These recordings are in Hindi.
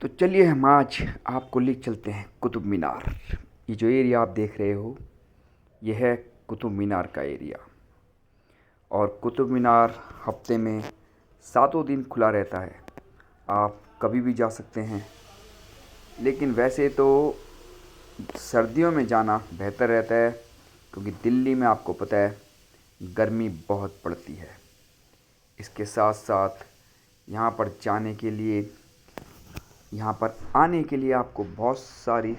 तो चलिए हम आज आपको ले चलते हैं कुतुब मीनार। ये जो एरिया आप देख रहे हो, ये है कुतुब मीनार का एरिया। और कुतुब मीनार हफ्ते में 7 दिन खुला रहता है। आप कभी भी जा सकते हैं, लेकिन वैसे तो सर्दियों में जाना बेहतर रहता है, क्योंकि दिल्ली में आपको पता है गर्मी बहुत पड़ती है। इसके साथ साथ यहाँ पर जाने के लिए, यहाँ पर आने के लिए आपको बहुत सारी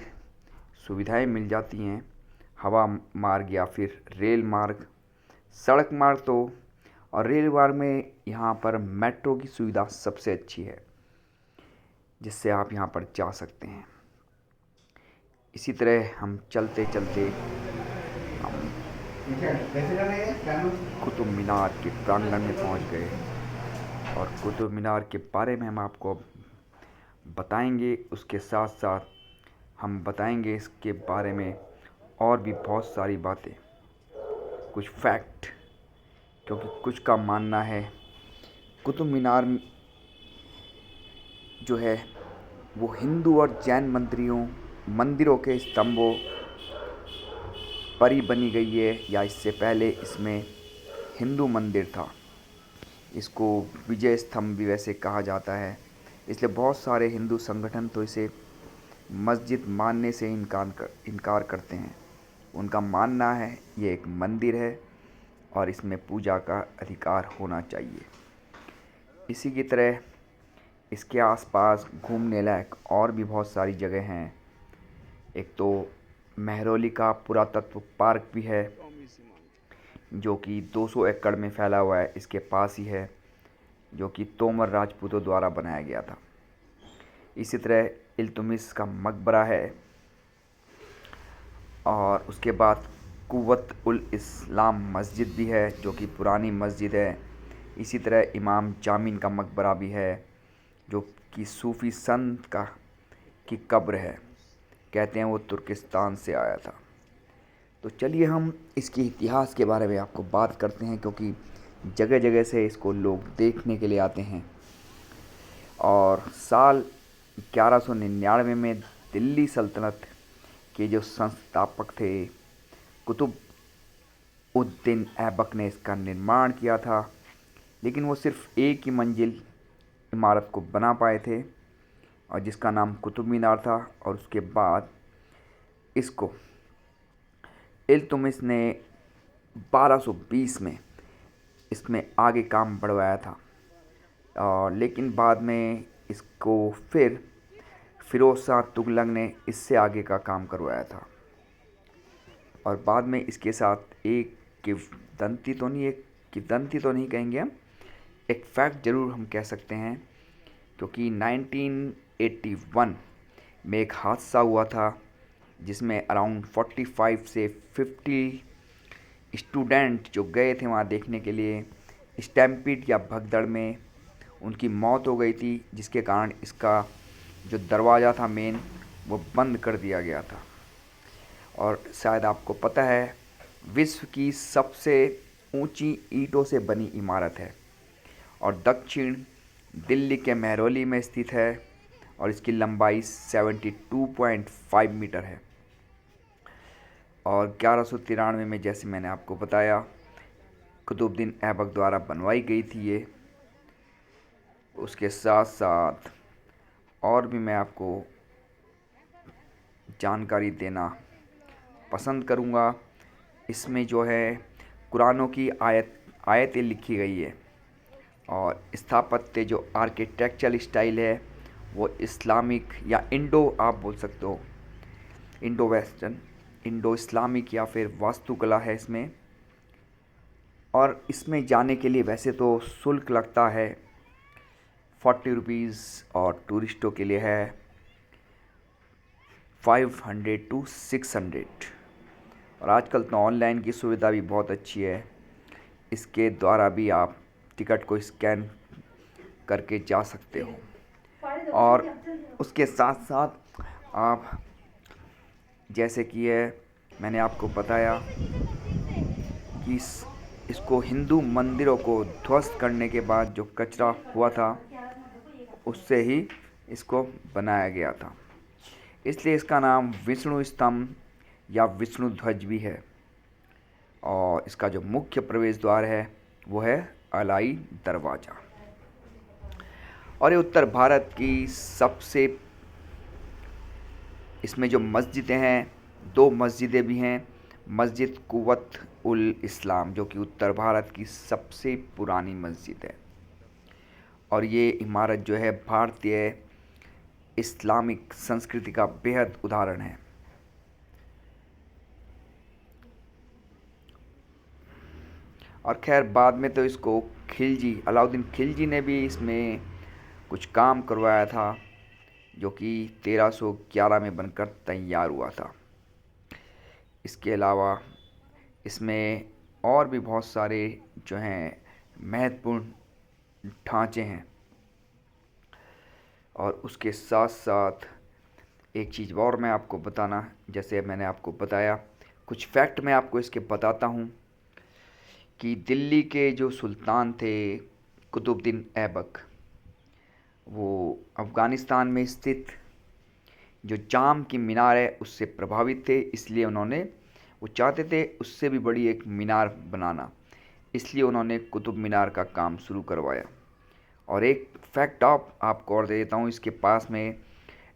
सुविधाएं मिल जाती हैं। हवा मार्ग या फिर रेल मार्ग, सड़क मार्ग तो, और रेल मार्ग में यहाँ पर मेट्रो की सुविधा सबसे अच्छी है, जिससे आप यहाँ पर जा सकते हैं। इसी तरह हम चलते चलते हम कुतुब मीनार के प्रांगण में पहुँच गए, और कुतुब मीनार के बारे में हम आपको बताएंगे। उसके साथ साथ हम बताएंगे इसके बारे में और भी बहुत सारी बातें, कुछ फैक्ट, क्योंकि कुछ का मानना है कुतुब मीनार जो है वो हिंदू और जैन मंदिरों के स्तंभों पर ही बनी गई है, या इससे पहले इसमें हिंदू मंदिर था। इसको विजय स्तंभ भी वैसे कहा जाता है, इसलिए बहुत सारे हिंदू संगठन तो इसे मस्जिद मानने से इनकार करते हैं। उनका मानना है ये एक मंदिर है और इसमें पूजा का अधिकार होना चाहिए। इसी की तरह इसके आसपास घूमने लायक और भी बहुत सारी जगह हैं। एक तो महरौली का पुरातत्व पार्क भी है, जो कि 200 एकड़ में फैला हुआ है। इसके पास ही है, जो कि तोमर राजपूतों द्वारा बनाया गया था। इसी तरह इल्तुतमिश का मकबरा है, और उसके बाद कुव्वत उल इस्लाम मस्जिद भी है, जो कि पुरानी मस्जिद है। इसी तरह इमाम जामिन का मकबरा भी है, जो कि सूफ़ी संत की कब्र है। कहते हैं वो तुर्किस्तान से आया था। तो चलिए हम इसके इतिहास के बारे में आपको बात करते हैं, क्योंकि जगह जगह से इसको लोग देखने के लिए आते हैं। और साल 1199 में दिल्ली सल्तनत के जो संस्थापक थे कुतुब उद्दीन ऐबक ने इसका निर्माण किया था, लेकिन वो सिर्फ़ एक ही मंजिल इमारत को बना पाए थे, और जिसका नाम कुतुब मीनार था। और उसके बाद इसको इल्तुतमिश ने 1220 में इसमें आगे काम बढ़वाया था, और लेकिन बाद में इसको फिर फ़िरोज़ शाह तुगलक ने इससे आगे का काम करवाया था। और बाद में इसके साथ एक किंवदंती तो नहीं कहेंगे हम, एक फैक्ट ज़रूर हम कह सकते हैं, क्योंकि 1981 में एक हादसा हुआ था, जिसमें अराउंड 45 से 50 स्टूडेंट जो गए थे वहाँ देखने के लिए, स्टैम्पीड या भगदड़ में उनकी मौत हो गई थी, जिसके कारण इसका जो दरवाज़ा था मेन, वो बंद कर दिया गया था। और शायद आपको पता है विश्व की सबसे ऊंची ईंटों से बनी इमारत है, और दक्षिण दिल्ली के महरौली में स्थित है, और इसकी लंबाई 72.5 मीटर है। और 1193 में, जैसे मैंने आपको बताया, कुतुबुद्दीन ऐबक द्वारा बनवाई गई थी ये। उसके साथ साथ और भी मैं आपको जानकारी देना पसंद करूँगा। इसमें जो है कुरानों की आयतें लिखी गई है, और स्थापत्य जो आर्किटेक्चरल स्टाइल है वो इस्लामिक या इंडो, आप बोल सकते हो इंडो वेस्टर्न, इंडो इस्लामिक या फिर वास्तुकला है इसमें। और इसमें जाने के लिए वैसे तो शुल्क लगता है 40 रुपीज़, और टूरिस्टों के लिए है 500 to 600। और आजकल तो ऑनलाइन की सुविधा भी बहुत अच्छी है, इसके द्वारा भी आप टिकट को स्कैन करके जा सकते हो। और उसके साथ साथ आप, जैसे कि है मैंने आपको बताया कि इसको हिंदू मंदिरों को ध्वस्त करने के बाद जो कचरा हुआ था, उससे ही इसको बनाया गया था, इसलिए इसका नाम विष्णु स्तंभ या विष्णु ध्वज भी है। और इसका जो मुख्य प्रवेश द्वार है वो है अलाई दरवाज़ा। और ये उत्तर भारत की सबसे, इसमें जो मस्जिदें हैं, दो मस्जिदें भी हैं। मस्जिद कुवत उल इस्लाम जो कि उत्तर भारत की सबसे पुरानी मस्जिद है, और ये इमारत जो है भारतीय इस्लामिक संस्कृति का बेहद उदाहरण है। और खैर बाद में तो इसको खिलजी, अलाउद्दीन खिलजी ने भी इसमें कुछ काम करवाया था, जो कि 1311 में बनकर तैयार हुआ था। इसके अलावा इसमें और भी बहुत सारे जो हैं महत्वपूर्ण ढांचे हैं। और उसके साथ साथ एक चीज़ और मैं आपको बताना, जैसे मैंने आपको बताया कुछ फैक्ट मैं आपको इसके बताता हूँ कि दिल्ली के जो सुल्तान थे कुतुबुद्दीन ऐबक, वो अफ़गानिस्तान में स्थित जो जाम की मीनार है उससे प्रभावित थे, इसलिए वो चाहते थे उससे भी बड़ी एक मीनार बनाना, इसलिए उन्होंने कुतुब मीनार का काम शुरू करवाया। और एक फैक्ट आपको और दे देता हूँ, इसके पास में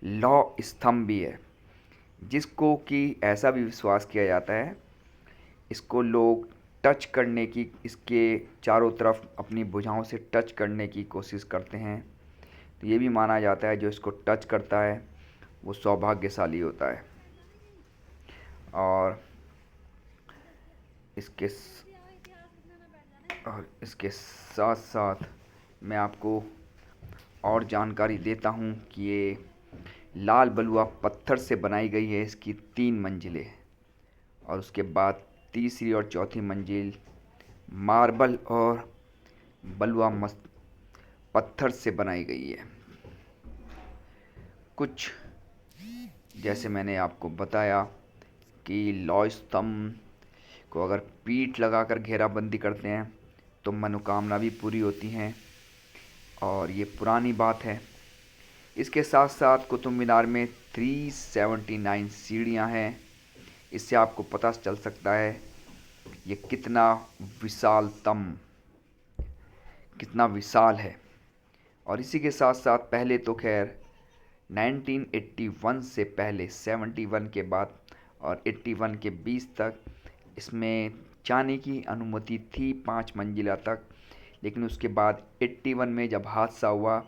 लौह स्तंभ भी है, जिसको कि ऐसा भी विश्वास किया जाता है इसको लोग टच करने की, इसके चारों तरफ अपनी भुजाओं से टच करने की कोशिश करते हैं, तो ये भी माना जाता है जो इसको टच करता है वो सौभाग्यशाली होता है। और इसके साथ साथ मैं आपको और जानकारी देता हूँ कि ये लाल बलुआ पत्थर से बनाई गई है, इसकी 3 मंजिलें, और उसके बाद तीसरी और चौथी मंजिल मार्बल और बलुआ पत्थर से बनाई गई है। कुछ जैसे मैंने आपको बताया कि लौह स्तंभ को अगर पीठ लगाकर घेराबंदी करते हैं तो मनोकामना भी पूरी होती हैं, और ये पुरानी बात है। इसके साथ साथ कुतुब मीनार में 379 सीढ़ियाँ हैं, इससे आपको पता चल सकता है ये कितना विशाल है। और इसी के साथ साथ पहले तो खैर 1981 से पहले 71 के बाद और 81 के 20 तक इसमें जाने की अनुमति थी 5 मंजिला तक, लेकिन उसके बाद 81 में जब हादसा हुआ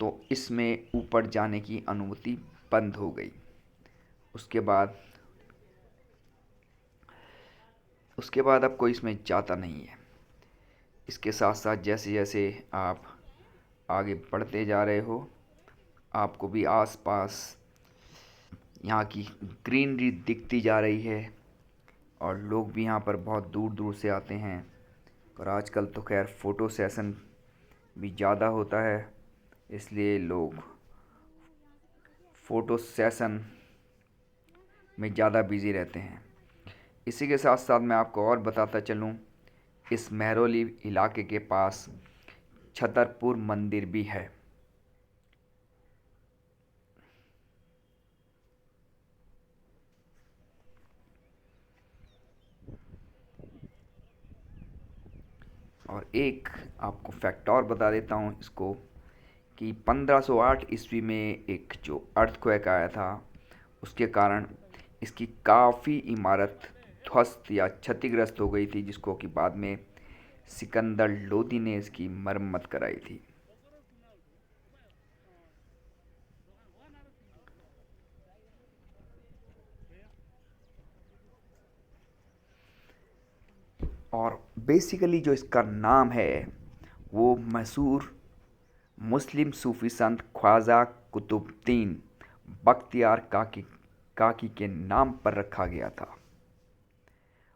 तो इसमें ऊपर जाने की अनुमति बंद हो गई। उसके बाद अब कोई इसमें जाता नहीं है। इसके साथ साथ जैसे जैसे आप आगे बढ़ते जा रहे हो, आपको भी आसपास यहाँ की ग्रीनरी दिखती जा रही है, और लोग भी यहाँ पर बहुत दूर दूर से आते हैं। और आजकल तो खैर फ़ोटो सेशन भी ज़्यादा होता है, इसलिए लोग फ़ोटो सेशन में ज़्यादा बिज़ी रहते हैं। इसी के साथ साथ मैं आपको और बताता चलूँ, इस महरौली इलाके के पास छतरपुर मंदिर भी है। और एक आपको फैक्ट और बता देता हूँ इसको कि 1508 ईस्वी में एक जो अर्थक्वेक आया था उसके कारण इसकी काफ़ी इमारत ध्वस्त या क्षतिग्रस्त हो गई थी, जिसको कि बाद में सिकंदर लोदी ने इसकी मरम्मत कराई थी। और बेसिकली जो इसका नाम है वो मशहूर मुस्लिम सूफ़ी संत ख्वाजा कुतुबुद्दीन बख्तियार काकी के नाम पर रखा गया था,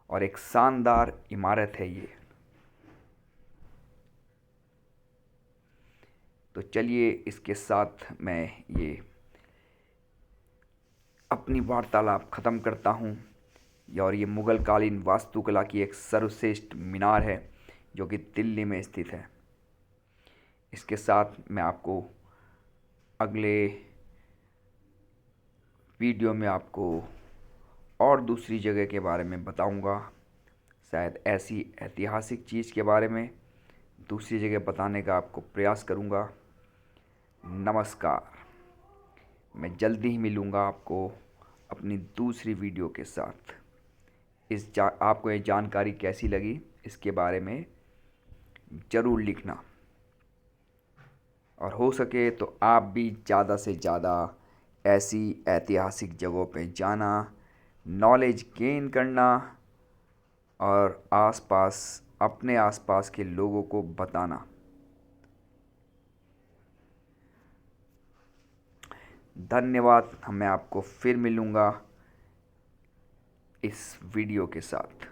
और एक शानदार इमारत है ये। तो चलिए इसके साथ मैं ये अपनी वार्तालाप ख़त्म करता हूँ। और ये मुग़ल कालीन वास्तुकला की एक सर्वश्रेष्ठ मीनार है जो कि दिल्ली में स्थित है। इसके साथ मैं आपको अगले वीडियो में आपको और दूसरी जगह के बारे में बताऊंगा। शायद ऐसी ऐतिहासिक चीज़ के बारे में दूसरी जगह बताने का आपको प्रयास करूंगा। नमस्कार। मैं जल्दी ही मिलूंगा आपको अपनी दूसरी वीडियो के साथ। आपको ये जानकारी कैसी लगी इसके बारे में ज़रूर लिखना, और हो सके तो आप भी ज़्यादा से ज़्यादा ऐसी ऐतिहासिक जगहों पे जाना, नॉलेज गेन करना और अपने आसपास के लोगों को बताना। धन्यवाद। मैं आपको फिर मिलूँगा इस वीडियो के साथ।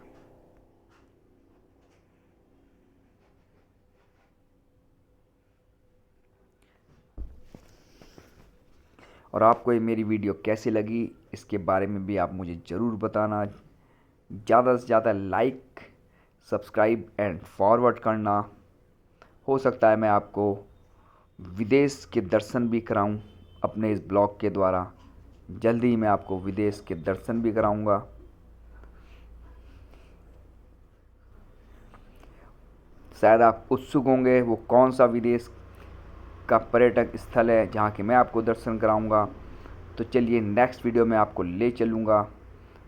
और आपको ये मेरी वीडियो कैसी लगी इसके बारे में भी आप मुझे ज़रूर बताना। ज़्यादा से ज़्यादा लाइक, सब्सक्राइब एंड फॉरवर्ड करना। हो सकता है मैं आपको विदेश के दर्शन भी कराऊं अपने इस ब्लॉग के द्वारा। जल्दी ही मैं आपको विदेश के दर्शन भी कराऊंगा। शायद आप उत्सुक होंगे वो कौन सा विदेश का पर्यटक स्थल है जहाँ के मैं आपको दर्शन कराऊंगा। तो चलिए नेक्स्ट वीडियो में आपको ले चलूँगा।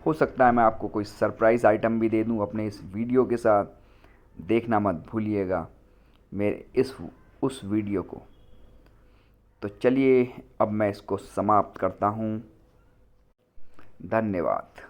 हो सकता है मैं आपको कोई सरप्राइज़ आइटम भी दे दूँ अपने इस वीडियो के साथ। देखना मत भूलिएगा मेरे उस वीडियो को। तो चलिए अब मैं इसको समाप्त करता हूँ। धन्यवाद।